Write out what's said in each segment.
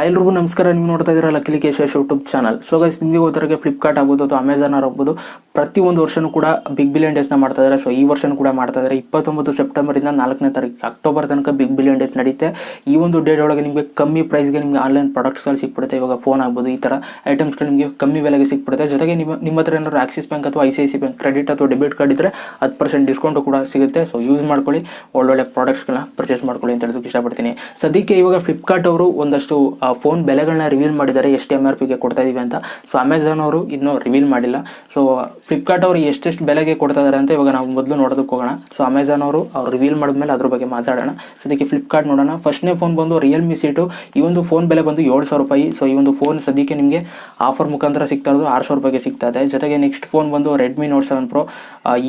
ಎಲ್ರಿಗೂ ನಮಸ್ಕಾರ. ನೀವು ನೋಡ್ತಾ ಇದ್ದೀರಾ ಲಕ್ಕೇಶ್ ಯೂಟ್ಯೂಬ್ ಚಾನಲ್. ಸೊ ಗೈಸ್, ನಿಮಗೆ ಗೊತ್ತಿರೋಗೆ ಫ್ಲಿಪ್ಕಾರ್ಟ್ ಆಗ್ಬೋದು ಅಥವಾ ಅಮೆಝಾನ್ ಆಗ್ಬೋದು ಪ್ರತಿಯೊಂದು ವರ್ಷನೂ ಕೂಡ ಬಿಗ್ ಬಿಲಿಯನ್ ಡೇಸ್ನ ಮಾಡ್ತಾ ಇದ್ದಾರೆ. ಸೊ ಈ ವರ್ಷನೂ ಕೂಡ ಮಾಡ್ತಾ ಇದ್ದಾರೆ. 29 ಸೆಪ್ಟೆಂಬರಿಂದ 4ನೇ ತಾರೀಕು ಅಕ್ಟೋಬರ್ ತನಕ ಬಿಗ್ ಬಿಲಿಯನ್ ಡೇಸ್ ನಡೀತೆ. ಈ ಒಂದು ಡೇಟ್ ಒಳಗೆ ನಿಮಗೆ ಕಮ್ಮಿ ಪ್ರೈಸ್ಗೆ ನಿಮಗೆ ಆನ್ಲೈನ್ ಪ್ರಾಡಕ್ಟ್ಸ್ಗಳು ಸಿಕ್ಬಿಡುತ್ತೆ. ಇವಾಗ ಫೋನ್ ಆಗ್ಬೋದು, ಈ ಥರ ಐಟಮ್ಸ್ಗಳು ನಿಮಗೆ ಕಮ್ಮಿ ಬೆಲೆಗೆ ಸಿಕ್ಬಿಡುತ್ತೆ. ಜೊತೆಗೆ ನಿಮ್ಮ ಹತ್ರ ಏನಾದ್ರು ಆಕ್ಸಿಸ್ ಬ್ಯಾಂಕ್ ಅಥವಾ ICICI ಬ್ಯಾಂಕ್ ಕ್ರೆಡಿಟ್ ಅಥವಾ ಡೆಬಿಟ್ ಕಾರ್ಡ್ ಇದ್ದರೆ 10% ಡಿಸ್ಕೌಂಟು ಕೂಡ ಸಿಗುತ್ತೆ. ಸೊ ಯೂಸ್ ಮಾಡ್ಕೊಳ್ಳಿ, ಒಳ್ಳೊಳ್ಳೆ ಪ್ರಾಡಕ್ಟ್ಸ್ಗಳನ್ನ ಪರ್ಚೇಸ್ ಮಾಡ್ಕೊಳ್ಳಿ ಅಂತ ಹೇಳೋದಕ್ಕೆ ಇಷ್ಟಪಡ್ತೀನಿ. ಸದ್ಯಕ್ಕೆ ಇವಾಗ ಫ್ಲಿಪ್ಕಾರ್ಟ್ ಅವರು ಒಂದಷ್ಟು ಫೋನ್ ಬೆಲೆಗಳನ್ನ ರಿವೀಲ್ ಮಾಡಿದ್ದಾರೆ, ಎಷ್ಟು MRPಗೆ ಕೊಡ್ತಾ ಇದೀವಿ ಅಂತ. ಸೊ ಅಮೆಝಾನ್ ಅವರು ಇನ್ನೂ ರಿವೀಲ್ ಮಾಡಿಲ್ಲ. ಸೊ ಫ್ಲಿಪ್ಕಾರ್ಟ್ ಅವರು ಎಷ್ಟೆಷ್ಟು ಬೆಲೆಗೆ ಕೊಡ್ತಾ ಇದ್ದಾರೆ ಅಂತ ಇವಾಗ ನಾವು ಮೊದಲು ನೋಡೋದಕ್ಕೆ ಹೋಗೋಣ. ಸೊ ಅಮೆಝಾನ್ ಅವರು ರಿವೀಲ್ ಮಾಡಿದ್ಮೇಲೆ ಅದ್ರ ಬಗ್ಗೆ ಮಾತಾಡೋಣ. ಸದ್ಯಕ್ಕೆ ಫ್ಲಿಪ್ಕಾರ್ಟ್ ನೋಡೋಣ. ಫಸ್ಟ್ನೇ ಫೋನ್ ಬಂದು ರಿಯಲ್ಮಿ C2. ಈ ಒಂದು ಫೋನ್ ಬೆಲೆ ಬಂದು 7,000 ರೂಪಾಯಿ. ಸೊ ಈ ಒಂದು ಫೋನ್ ಸದ್ಯಕ್ಕೆ ನಿಮಗೆ ಆಫರ್ ಮುಖಾಂತರ ಸಿಗ್ತಾ ಇರೋದು 600 ರೂಪಾಯಿಗೆ ಸಿಗ್ತಾ ಇದೆ. ಜೊತೆಗೆ ನೆಕ್ಸ್ಟ್ ಫೋನ್ ಬಂದು ರೆಡ್ಮಿ ನೋಟ್ 7 Pro.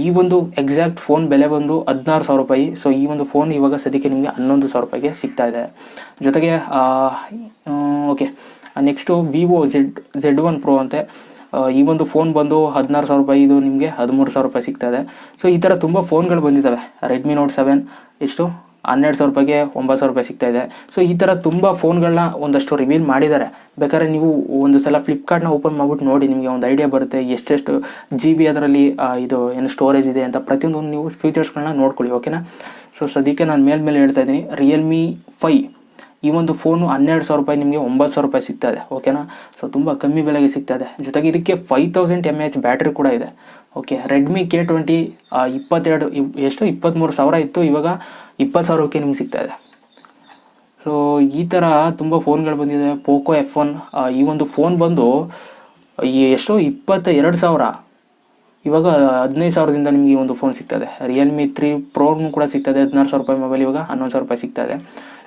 ಈ ಒಂದು ಎಕ್ಸಾಕ್ಟ್ ಫೋನ್ ಬೆಲೆ ಬಂದು 16,000 ರೂಪಾಯಿ. ಸೊ ಈ ಒಂದು ಫೋನ್ ಇವಾಗ ಸದ್ಯಕ್ಕೆ ನಿಮಗೆ 11,000 ರೂಪಾಯಿಗೆ ಸಿಗ್ತಾ ಇದೆ. ಜೊತೆಗೆ okay, next Vivo Z1 Pro ಅಂತೆ. ಈ ಒಂದು ಫೋನ್ ಬಂದು 16,000 ರೂಪಾಯಿ, ಇದು ನಿಮಗೆ 13,000 ರೂಪಾಯಿ ಸಿಗ್ತಾ ಇದೆ. ಸೊ ಈ ಥರ ತುಂಬ ಫೋನ್ಗಳು ಬಂದಿದ್ದಾವೆ. ರೆಡ್ಮಿ ನೋಟ್ 7 ಎಷ್ಟು 12,000 ರೂಪಾಯಿಗೆ 9,000 ರೂಪಾಯಿ ಸಿಗ್ತಾ ಇದೆ. ಸೊ ಈ ಥರ ತುಂಬ ಫೋನ್ಗಳನ್ನ ಒಂದಷ್ಟು ರಿವೀಲ್ ಮಾಡಿದ್ದಾರೆ. ಬೇಕಾದ್ರೆ ನೀವು ಒಂದು ಸಲ ಫ್ಲಿಪ್ಕಾರ್ಟ್ನ ಓಪನ್ ಮಾಡ್ಬಿಟ್ಟು ನೋಡಿ, ನಿಮಗೆ ಒಂದು ಐಡಿಯಾ ಬರುತ್ತೆ ಎಷ್ಟೆಷ್ಟು GB ಅದರಲ್ಲಿ ಇದು ಏನು ಸ್ಟೋರೇಜ್ ಇದೆ ಅಂತ. ಪ್ರತಿಯೊಂದು ನೀವು ಫೀಚರ್ಸ್ಗಳನ್ನ ನೋಡ್ಕೊಳ್ಳಿ, ಓಕೆನಾ. ಸೊ ಸದ್ಯಕ್ಕೆ ನಾನು ಮೇಲೆ ಹೇಳ್ತಾ ಇದ್ದೀನಿ. ರಿಯಲ್ಮಿ 5 ಈ ಒಂದು ಫೋನು 12,000 ರೂಪಾಯಿ, ನಿಮಗೆ 9,000 ರೂಪಾಯಿ ಸಿಗ್ತಾ ಇದೆ, ಓಕೆನಾ. ಸೊ ತುಂಬ ಕಮ್ಮಿ ಬೆಲೆಗೆ ಸಿಗ್ತಾ ಇದೆ. ಜೊತೆಗೆ ಇದಕ್ಕೆ 5000 mAh ಬ್ಯಾಟ್ರಿ ಕೂಡ ಇದೆ, ಓಕೆ. ರೆಡ್ಮಿ K20 23,000 ಇತ್ತು, ಇವಾಗ 20,000ಕ್ಕೆ ನಿಮ್ಗೆ ಸಿಗ್ತಾ ಇದೆ. ಸೊ ಈ ಥರ ತುಂಬ ಫೋನ್ಗಳು ಬಂದಿದೆ. ಪೋಕೋ F1 ಈ ಒಂದು ಫೋನ್ ಬಂದು 22,000, ಇವಾಗ 15,000ದಿಂದ ನಿಮಗೆ ಈ ಒಂದು ಫೋನ್ ಸಿಗ್ತದೆ. ರಿಯಲ್ಮಿ 3 Proನು ಕೂಡ ಸಿಗ್ತದೆ, 16,000 ರೂಪಾಯಿ ಮೊಬೈಲ್ ಇವಾಗ 11,000 ರೂಪಾಯಿ ಸಿಗ್ತಾ ಇದೆ.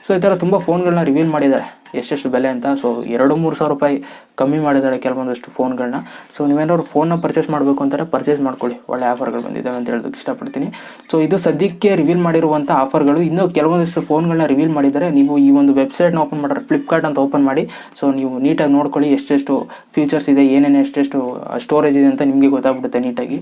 ಸೊ ಈ ಥರ ತುಂಬ ಫೋನ್ಗಳನ್ನ ರಿವೀಲ್ ಮಾಡಿದ್ದಾರೆ ಎಷ್ಟೆಷ್ಟು ಬೆಲೆ ಅಂತ. ಸೊ 2-3 ಸಾವಿರ ರೂಪಾಯಿ ಕಮ್ಮಿ ಮಾಡಿದ್ದಾರೆ ಕೆಲವೊಂದಷ್ಟು ಫೋನ್ಗಳನ್ನ. ಸೊ ನೀವೇನಾದ್ರು ಫೋನ್ನ ಪರ್ಚೇಸ್ ಮಾಡಬೇಕು ಅಂತಾರೆ ಪರ್ಚೇಸ್ ಮಾಡ್ಕೊಳ್ಳಿ, ಒಳ್ಳೆ ಆಫರ್ಗಳು ಬಂದಿದ್ದಾವೆ ಅಂತ ಹೇಳೋದಕ್ಕೆ ಇಷ್ಟಪಡ್ತೀನಿ. ಸೊ ಇದು ಸದ್ಯಕ್ಕೆ ರಿವೀಲ್ ಮಾಡಿರುವಂಥ ಆಫರ್ಗಳು. ಇನ್ನೂ ಕೆಲವೊಂದಷ್ಟು ಫೋನ್ಗಳನ್ನ ರಿವೀಲ್ ಮಾಡಿದ್ದಾರೆ. ನೀವು ಈ ಒಂದು ವೆಬ್ಸೈಟ್ನ ಓಪನ್ ಮಾಡಿದ್ರೆ ಫ್ಲಿಪ್ಕಾರ್ಟ್ ಅಂತ ಓಪನ್ ಮಾಡಿ, ಸೊ ನೀವು ನೀಟಾಗಿ ನೋಡ್ಕೊಳ್ಳಿ ಎಷ್ಟೆಷ್ಟು ಫೀಚರ್ಸ್ ಇದೆ, ಏನೇನು ಎಷ್ಟೆಷ್ಟು ಸ್ಟೋರೇಜ್ ಇದೆ ಅಂತ ನಿಮಗೆ ಗೊತ್ತಾಗ್ಬಿಡುತ್ತೆ ನೀಟಾಗಿ,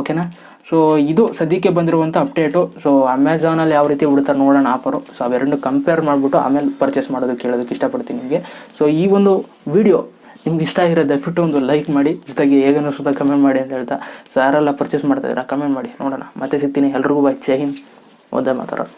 ಓಕೆನಾ. ಸೊ ಇದು ಸದ್ಯಕ್ಕೆ ಬಂದಿರುವಂಥ ಅಪ್ಡೇಟು. ಸೊ ಅಮೆಝಾನಲ್ಲಿ ಯಾವ ರೀತಿ ಬಿಡ್ತಾರೆ ನೋಡೋಣ ಆಫರು. ಸೊ ಅವೆರಡನ್ನು ಕಂಪೇರ್ ಮಾಡಿಬಿಟ್ಟು ಆಮೇಲೆ ಪರ್ಚೇಸ್ ಮಾಡೋದಕ್ಕೆ ಹೇಳೋದಕ್ಕೆ ಇಷ್ಟಪಡ್ತೀನಿ ನಿಮಗೆ. ಸೊ ಈ ಒಂದು ವಿಡಿಯೋ ನಿಮ್ಗೆ ಇಷ್ಟ ಆಗಿರೋ ದಯವಿಟ್ಟು ಒಂದು ಲೈಕ್ ಮಾಡಿ, ಜೊತೆಗೆ ಹೇಗನ್ನು ಸುತ್ತ ಕಮೆಂಟ್ ಮಾಡಿ ಅಂತ ಹೇಳ್ತಾ. ಸೊ ಯಾರೆಲ್ಲ ಪರ್ಚೇಸ್ ಮಾಡ್ತಾಯಿದ್ದೀರಾ ಕಮೆಂಟ್ ಮಾಡಿ ನೋಡೋಣ. ಮತ್ತೆ ಸಿಗ್ತೀನಿ. ಎಲ್ರಿಗೂ ಬಾಯ್, ಜೈ ಹಿಂದ್, ಒಂದೇ ಮಾತಾಡೋಣ.